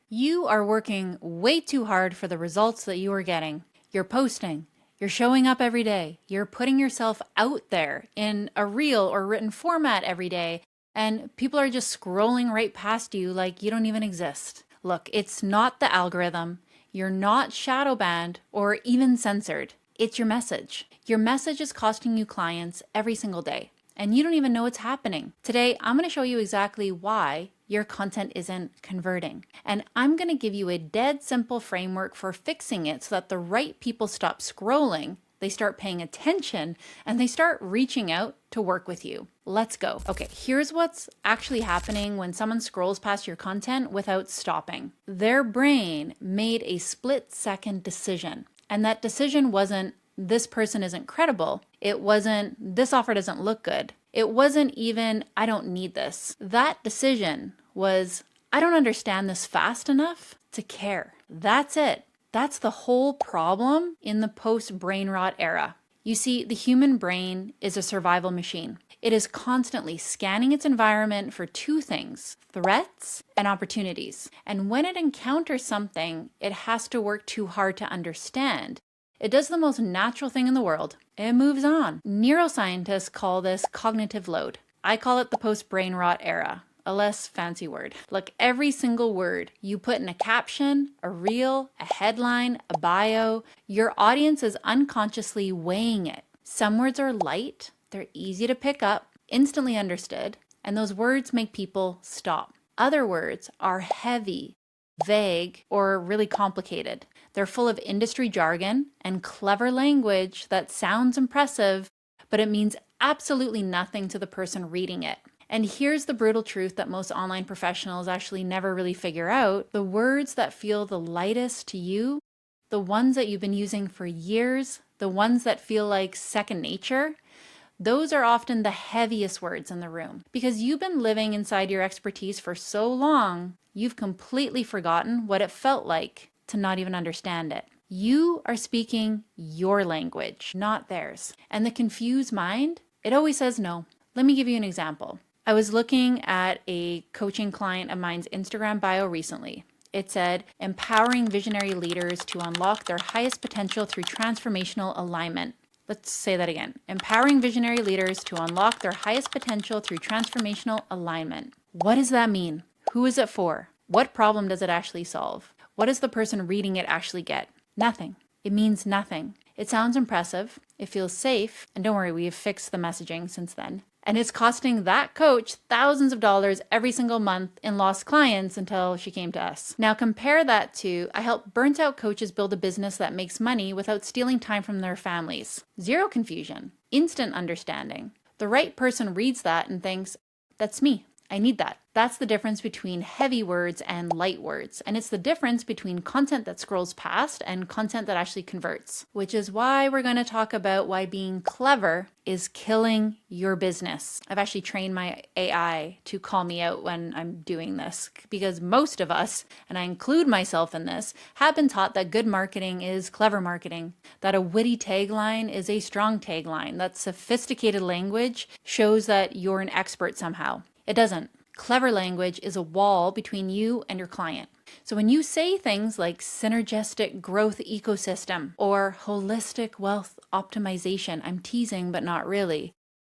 You are working way too hard for the results that you are getting. You're posting, you're showing up every day, you're putting yourself out there in a reel or written format every day, and people are just scrolling right past you like you don't even exist. Look, it's not the algorithm. You're not shadow banned or even censored. It's your message. Your message is costing you clients every single day, and you don't even know what's happening. Today, I'm going to show you exactly why your content isn't converting. And I'm going to give you a dead simple framework for fixing it so that the right people stop scrolling, they start paying attention, and they start reaching out to work with you. Let's go. Okay, here's what's actually happening when someone scrolls past your content without stopping. Their brain made a split-second decision, and that decision wasn't, this person isn't credible. It wasn't, this offer doesn't look good. It wasn't even, I don't need this. That decision was, I don't understand this fast enough to care. That's it. That's the whole problem in the post-brain rot era. You see, the human brain is a survival machine. It is constantly scanning its environment for two things: threats and opportunities. And when it encounters something it has to work too hard to understand, it does the most natural thing in the world. It moves on. Neuroscientists call this cognitive load. I call it the post-brain rot era, a less fancy word. Look, every single word you put in a caption, a reel, a headline, a bio, your audience is unconsciously weighing it. Some words are light, they're easy to pick up, instantly understood, and those words make people stop. Other words are heavy, vague, or really complicated. They're full of industry jargon and clever language that sounds impressive, but it means absolutely nothing to the person reading it. And here's the brutal truth that most online professionals actually never really figure out. The words that feel the lightest to you, the ones that you've been using for years, the ones that feel like second nature, those are often the heaviest words in the room. Because you've been living inside your expertise for so long, you've completely forgotten what it felt like to not even understand it. You are speaking your language, not theirs. And the confused mind, it always says no. Let me give you an example. I was looking at a coaching client of mine's Instagram bio recently. It said, empowering visionary leaders to unlock their highest potential through transformational alignment. Let's say that again. Empowering visionary leaders to unlock their highest potential through transformational alignment. What does that mean? Who is it for? What problem does it actually solve? What does the person reading it actually get? Nothing. It means nothing. It sounds impressive. It feels safe. And don't worry, we have fixed the messaging since then. And it's costing that coach thousands of dollars every single month in lost clients until she came to us. Now compare that to, I help burnt out coaches build a business that makes money without stealing time from their families. Zero confusion, instant understanding. The right person reads that and thinks, that's me. I need that. That's the difference between heavy words and light words. And it's the difference between content that scrolls past and content that actually converts, which is why we're going to talk about why being clever is killing your business. I've actually trained my AI to call me out when I'm doing this, because most of us, and I include myself in this, have been taught that good marketing is clever marketing, that a witty tagline is a strong tagline, that sophisticated language shows that you're an expert somehow. It doesn't. Clever language is a wall between you and your client. So when you say things like synergistic growth ecosystem or holistic wealth optimization, I'm teasing but not really,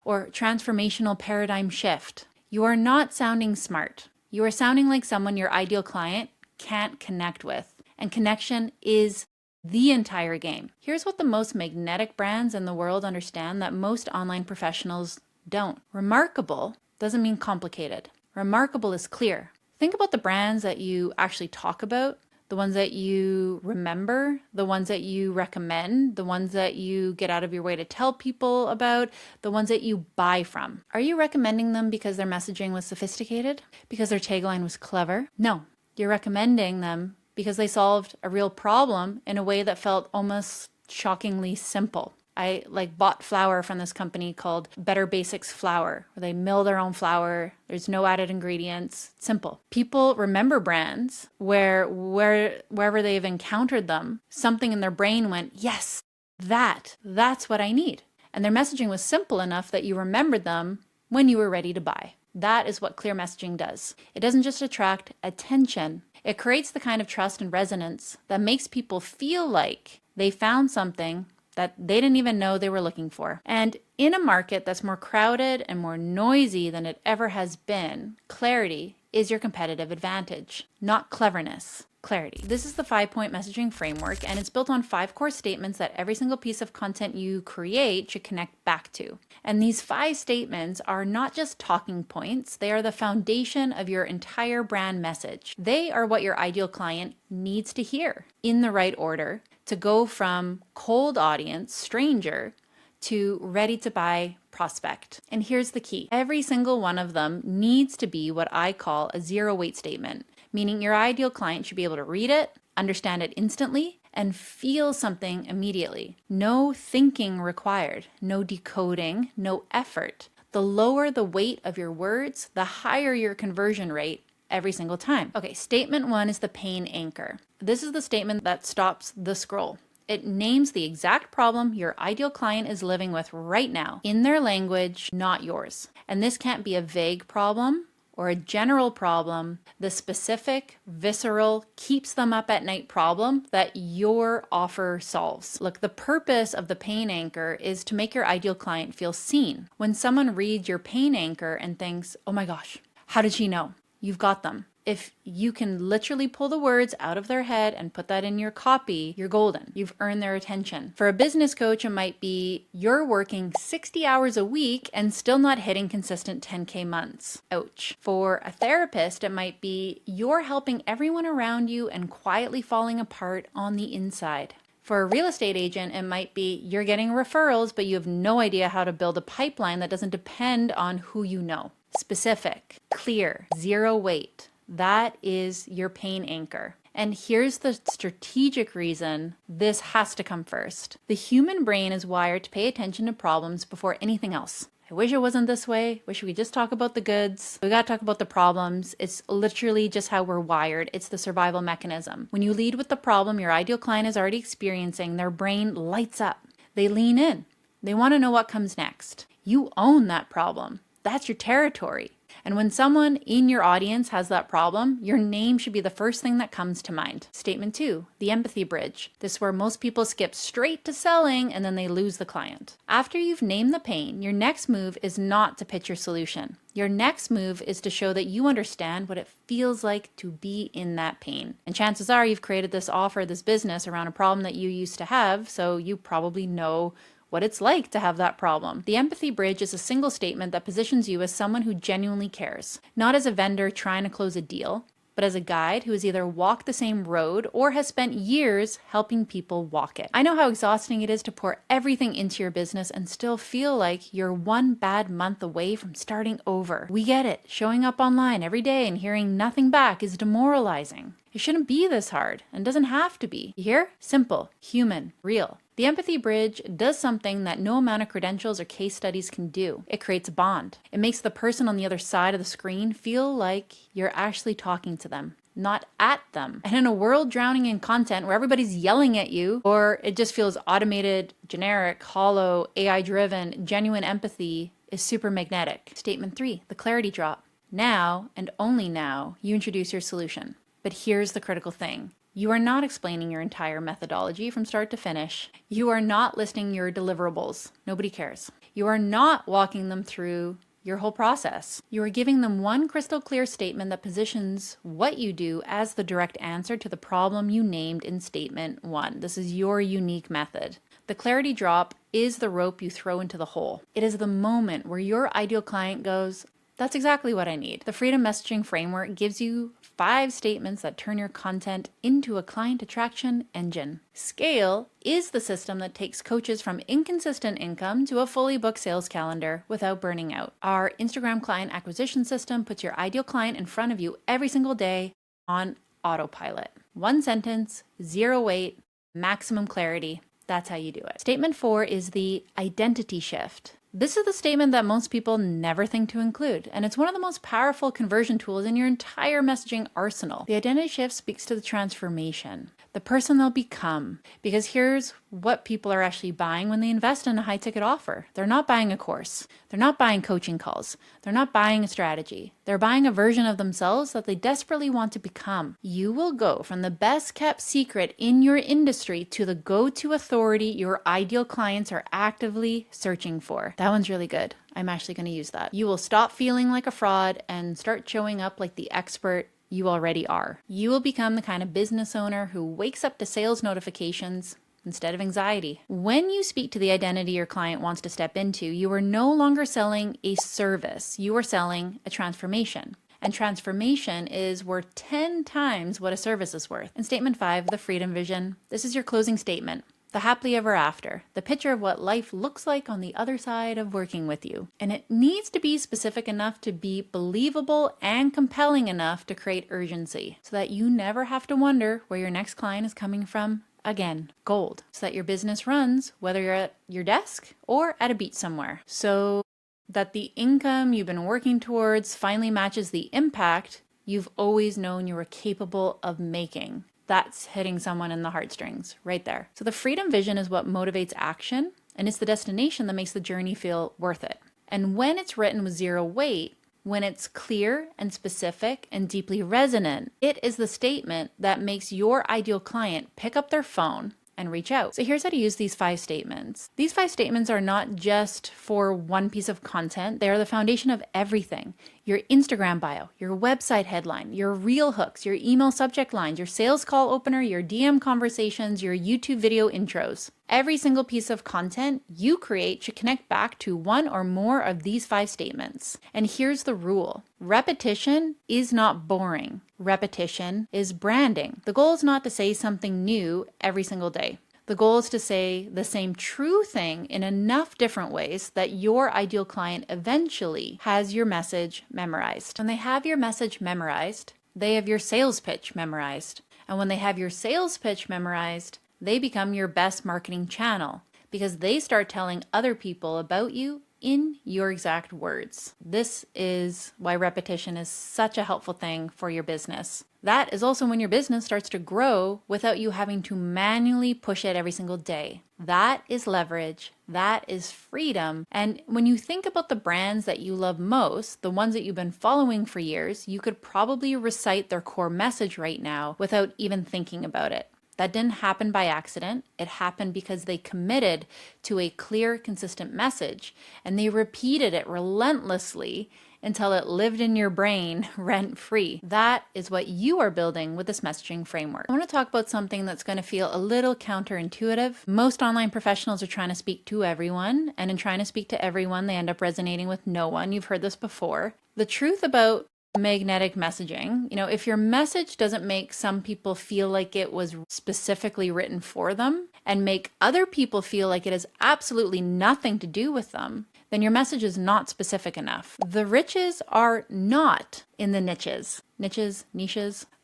or transformational paradigm shift, you are not sounding smart. You are sounding like someone your ideal client can't connect with. And connection is the entire game. Here's what the most magnetic brands in the world understand that most online professionals don't. Remarkable doesn't mean complicated. Remarkable is clear. Think about the brands that you actually talk about, the ones that you remember, the ones that you recommend, the ones that you get out of your way to tell people about, the ones that you buy from. Are you recommending them because their messaging was sophisticated? Because their tagline was clever? No, you're recommending them because they solved a real problem in a way that felt almost shockingly simple. I bought flour from this company called Better Basics Flour, where they mill their own flour. There's no added ingredients. It's simple. People remember brands wherever they've encountered them, something in their brain went, yes, that's what I need. And their messaging was simple enough that you remembered them when you were ready to buy. That is what clear messaging does. It doesn't just attract attention. It creates the kind of trust and resonance that makes people feel like they found something that they didn't even know they were looking for. And in a market that's more crowded and more noisy than it ever has been, clarity is your competitive advantage, not cleverness. Clarity. This is the 5-point messaging framework, and it's built on 5 core statements that every single piece of content you create should connect back to. And these 5 statements are not just talking points, they are the foundation of your entire brand message. They are what your ideal client needs to hear in the right order to go from cold audience, stranger, to ready to buy prospect. And here's the key. Every single one of them needs to be what I call a zero weight statement, meaning your ideal client should be able to read it, understand it instantly, and feel something immediately. No thinking required, no decoding, no effort. The lower the weight of your words, the higher your conversion rate every single time. Okay, statement 1 is the pain anchor. This is the statement that stops the scroll. It names the exact problem your ideal client is living with right now in their language, not yours. And this can't be a vague problem or a general problem, the specific, visceral, keeps them up at night problem that your offer solves. Look, the purpose of the pain anchor is to make your ideal client feel seen. When someone reads your pain anchor and thinks, oh my gosh, how did she know? You've got them. If you can literally pull the words out of their head and put that in your copy, you're golden. You've earned their attention. For a business coach, it might be you're working 60 hours a week and still not hitting consistent 10K months. Ouch. For a therapist, it might be you're helping everyone around you and quietly falling apart on the inside. For a real estate agent, it might be you're getting referrals, but you have no idea how to build a pipeline that doesn't depend on who you know. Specific, clear, zero weight. That is your pain anchor. And here's the strategic reason this has to come first. The human brain is wired to pay attention to problems before anything else. I wish it wasn't this way. Wish we could just talk about the goods. We got to talk about the problems. It's literally just how we're wired. It's the survival mechanism. When you lead with the problem your ideal client is already experiencing, their brain lights up. They lean in. They want to know what comes next. You own that problem. That's your territory. And when someone in your audience has that problem, your name should be the first thing that comes to mind. Statement 2, the empathy bridge. This is where most people skip straight to selling and then they lose the client. After you've named the pain, your next move is not to pitch your solution. Your next move is to show that you understand what it feels like to be in that pain. And chances are you've created this offer, this business around a problem that you used to have, so you probably know what it's like to have that problem. The empathy bridge is a single statement that positions you as someone who genuinely cares, not as a vendor trying to close a deal, but as a guide who has either walked the same road or has spent years helping people walk it. I know how exhausting it is to pour everything into your business and still feel like you're one bad month away from starting over. We get it. Showing up online every day and hearing nothing back is demoralizing. It shouldn't be this hard and doesn't have to be. You hear? Simple, human, real. The empathy bridge does something that no amount of credentials or case studies can do. It creates a bond. It makes the person on the other side of the screen feel like you're actually talking to them, not at them. And in a world drowning in content where everybody's yelling at you, or it just feels automated, generic, hollow, AI-driven, genuine empathy is super magnetic. Statement 3, the clarity drop. Now, and only now, you introduce your solution. But here's the critical thing. You are not explaining your entire methodology from start to finish. You are not listing your deliverables. Nobody cares. You are not walking them through your whole process. You are giving them one crystal clear statement that positions what you do as the direct answer to the problem you named in statement 1. This is your unique method. The clarity drop is the rope you throw into the hole. It is the moment where your ideal client goes, that's exactly what I need. The Freedom Messaging Framework gives you 5 statements that turn your content into a client attraction engine. Scale is the system that takes coaches from inconsistent income to a fully booked sales calendar without burning out. Our Instagram client acquisition system puts your ideal client in front of you every single day on autopilot. 1 sentence, 0 weight, maximum clarity. That's how you do it. Statement 4 is the identity shift. This is the statement that most people never think to include, and it's one of the most powerful conversion tools in your entire messaging arsenal. The identity shift speaks to the transformation. the person they'll become. Because here's what people are actually buying when they invest in a high ticket offer. They're not buying a course. They're not buying coaching calls. They're not buying a strategy. They're buying a version of themselves that they desperately want to become. You will go from the best kept secret in your industry to the go-to authority your ideal clients are actively searching for. That one's really good. I'm actually going to use that. You will stop feeling like a fraud and start showing up like the expert you already are. You will become the kind of business owner who wakes up to sales notifications instead of anxiety. When you speak to the identity your client wants to step into, you are no longer selling a service. You are selling a transformation. And transformation is worth 10 times what a service is worth. In statement 5, the freedom vision, this is your closing statement. The happily ever after, the picture of what life looks like on the other side of working with you. And it needs to be specific enough to be believable and compelling enough to create urgency so that you never have to wonder where your next client is coming from again. Gold, so that your business runs whether you're at your desk or at a beach somewhere. So that the income you've been working towards finally matches the impact you've always known you were capable of making. That's hitting someone in the heartstrings right there. So the freedom vision is what motivates action, and it's the destination that makes the journey feel worth it. And when it's written with zero weight, when it's clear and specific and deeply resonant, it is the statement that makes your ideal client pick up their phone and reach out. So here's how to use these 5 statements. These 5 statements are not just for one piece of content. They are the foundation of everything. Your Instagram bio, your website headline, your reel hooks, your email subject lines, your sales call opener, your DM conversations, your YouTube video intros. Every single piece of content you create should connect back to one or more of these 5 statements. And here's the rule. Repetition is not boring. Repetition is branding. The goal is not to say something new every single day. The goal is to say the same true thing in enough different ways that your ideal client eventually has your message memorized. When they have your message memorized, they have your sales pitch memorized. And when they have your sales pitch memorized, they become your best marketing channel because they start telling other people about you in your exact words. This is why repetition is such a helpful thing for your business. That is also when your business starts to grow without you having to manually push it every single day. That is leverage. That is freedom. And when you think about the brands that you love most, the ones that you've been following for years, you could probably recite their core message right now without even thinking about it. That didn't happen by accident. It happened because they committed to a clear, consistent message, and they repeated it relentlessly until it lived in your brain rent-free. That is what you are building with this messaging framework. I want to talk about something that's going to feel a little counterintuitive. Most online professionals are trying to speak to everyone, and in trying to speak to everyone, they end up resonating with no one. You've heard this before. The truth about magnetic messaging, if your message doesn't make some people feel like it was specifically written for them and make other people feel like it has absolutely nothing to do with them, then your message is not specific enough. The riches are not in the niches. Niches.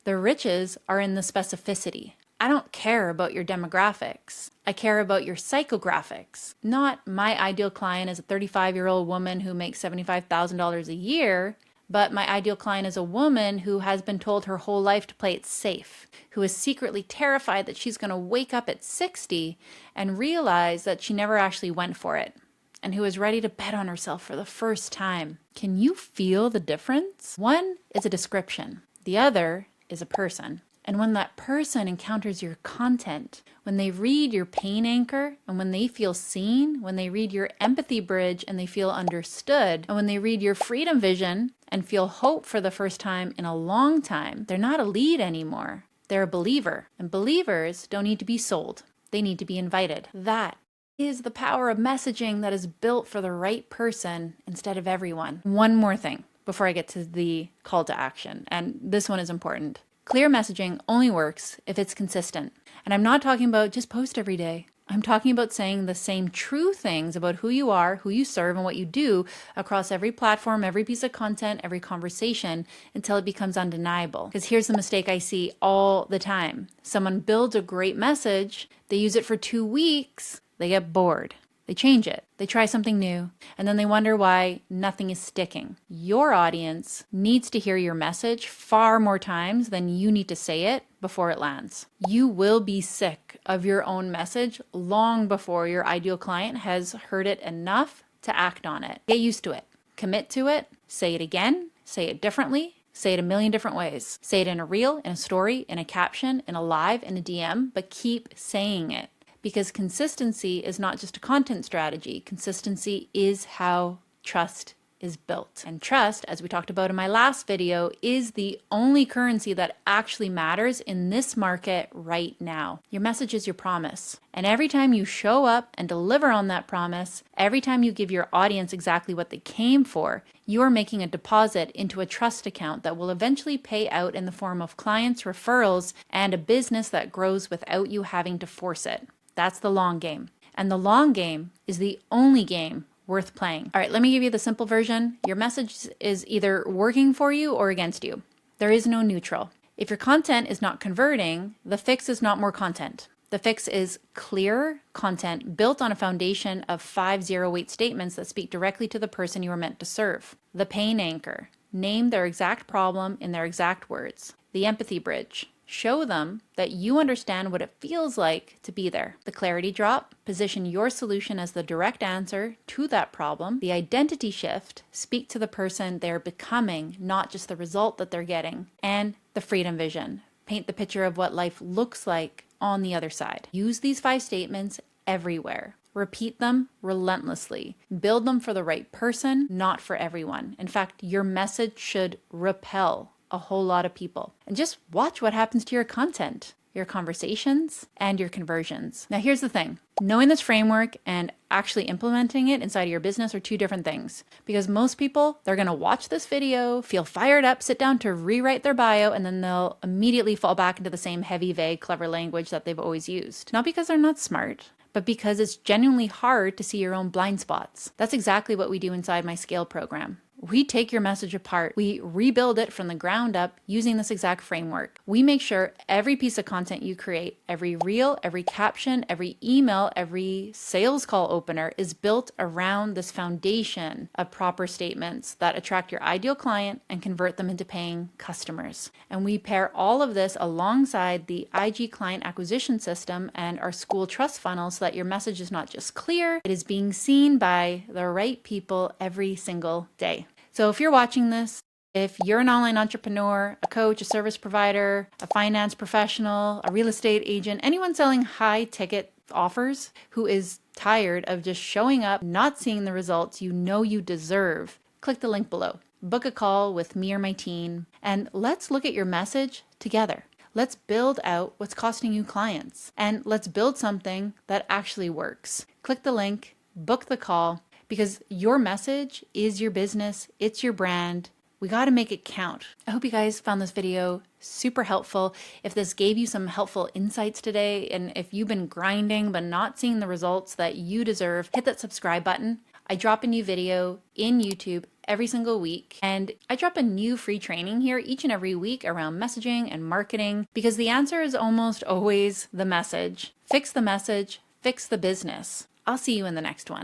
The riches are in the specificity. I don't care about your demographics. I care about your psychographics. Not my ideal client is a 35-year-old woman who makes $75,000 a year, but my ideal client is a woman who has been told her whole life to play it safe, who is secretly terrified that she's going to wake up at 60 and realize that she never actually went for it, and who is ready to bet on herself for the first time. Can you feel the difference? One is a description. The other is a person. And when that person encounters your content, when they read your pain anchor and when they feel seen, when they read your empathy bridge and they feel understood, and when they read your freedom vision and feel hope for the first time in a long time, they're not a lead anymore. They're a believer. And believers don't need to be sold. They need to be invited. That is the power of messaging that is built for the right person instead of everyone. One more thing before I get to the call to action, and this one is important. Clear messaging only works if it's consistent. And I'm not talking about just post every day. I'm talking about saying the same true things about who you are, who you serve, and what you do across every platform, every piece of content, every conversation until it becomes undeniable. Because here's the mistake I see all the time. Someone builds a great message, they use it for 2 weeks, they get bored. They change it. They try something new, and then they wonder why nothing is sticking. Your audience needs to hear your message far more times than you need to say it before it lands. You will be sick of your own message long before your ideal client has heard it enough to act on it. Get used to it. Commit to it. Say it again. Say it differently. Say it a million different ways. Say it in a reel, in a story, in a caption, in a live, in a DM, but keep saying it. Because consistency is not just a content strategy. Consistency is how trust is built. And trust, as we talked about in my last video, is the only currency that actually matters in this market right now. Your message is your promise. And every time you show up and deliver on that promise, every time you give your audience exactly what they came for, you are making a deposit into a trust account that will eventually pay out in the form of clients, referrals, and a business that grows without you having to force it. That's the long game. And the long game is the only game worth playing. All right, let me give you the simple version. Your message is either working for you or against you. There is no neutral. If your content is not converting, the fix is not more content. The fix is clear content built on a foundation of 5 zero-weight statements that speak directly to the person you are meant to serve. The pain anchor. Name their exact problem in their exact words. The empathy bridge. Show them that you understand what it feels like to be there. The clarity drop, position your solution as the direct answer to that problem. The identity shift, speak to the person they're becoming, not just the result that they're getting. And the freedom vision, paint the picture of what life looks like on the other side. Use these 5 statements everywhere. Repeat them relentlessly. Build them for the right person, not for everyone. In fact, your message should repel a whole lot of people. And just watch what happens to your content, your conversations, and your conversions. Now here's the thing. Knowing this framework and actually implementing it inside of your business are 2 different things. Because most people, they're going to watch this video, feel fired up, sit down to rewrite their bio, and then they'll immediately fall back into the same heavy, vague, clever language that they've always used. Not because they're not smart, but because it's genuinely hard to see your own blind spots. That's exactly what we do inside my Scale program. We take your message apart. We rebuild it from the ground up using this exact framework. We make sure every piece of content you create, every reel, every caption, every email, every sales call opener is built around this foundation of proper statements that attract your ideal client and convert them into paying customers. And we pair all of this alongside the IG client acquisition system and our school trust funnel so that your message is not just clear, it is being seen by the right people every single day. So if you're watching this, if you're an online entrepreneur, a coach, a service provider, a finance professional, a real estate agent, anyone selling high ticket offers who is tired of just showing up, not seeing the results you know you deserve, click the link below. Book a call with me or my team, and let's look at your message together. Let's build out what's costing you clients, and let's build something that actually works. Click the link, book the call, because your message is your business, it's your brand. We got to make it count. I hope you guys found this video super helpful. If this gave you some helpful insights today, and if you've been grinding but not seeing the results that you deserve, hit that subscribe button. I drop a new video in YouTube every single week, and I drop a new free training here each and every week around messaging and marketing, because the answer is almost always the message. Fix the message, fix the business. I'll see you in the next one.